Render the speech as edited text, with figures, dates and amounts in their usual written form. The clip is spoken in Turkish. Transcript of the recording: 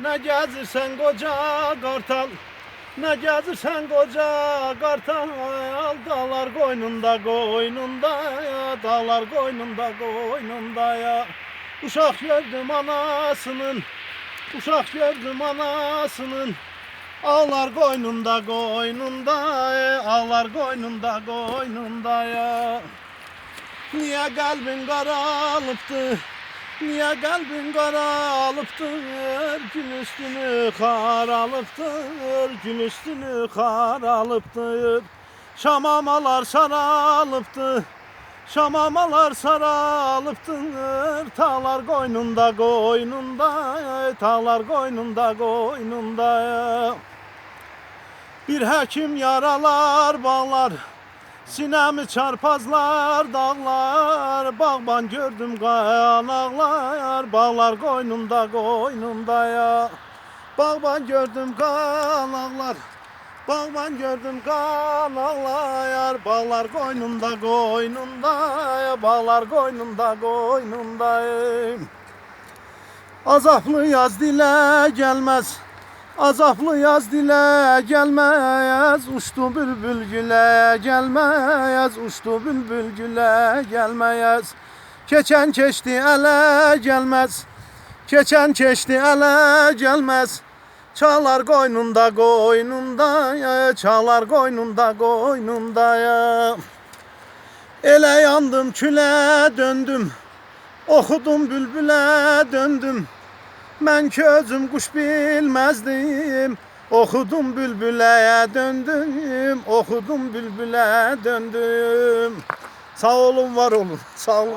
Ne gezirsen koca kartal, ne gezirsen koca kartal, dağlar koynunda koynunda ya, dağlar koynunda koynunda ya. Uşak gördüm anasının, uşak gördüm anasının, ağlar koynunda koynunda ya, ağlar koynunda koynunda ya. Niye kalbin karalıptı? Niye kalbin karalıptır? Gün üstünü kar alıptır, gün üstünü kar alıptır. Şamamalar saralıptır, şamamalar saralıptır. Tağlar koynunda koynunda, tağlar koynunda koynunda. Bir hekim yaralar bağlar, sinemi çarpazlar dağlar, bağban gördüm kanaklar, bağlar koynunda koynunda ya. Bağban gördüm kanaklar, bağban gördüm kanaklar, bağlar koynunda koynunda ya, bağlar koynunda koynunda. Azaplı yaz dile gelmez, azaplı yaz dile gelmez, uçtu bülbül güle gelmez, uçtu bülbül güle gelmez. Keçen keçti ele gelmez, keçen keçti ele gelmez. Çağlar koynunda koynunda ya, çağlar koynunda koynunda ya. Ele yandım küle döndüm, okudum bülbüle döndüm. Ben ki özüm kuş bilmezdim, okudum bülbüle döndüm, okudum bülbüle döndüm. Sağ olun, var olun. Sağ olun.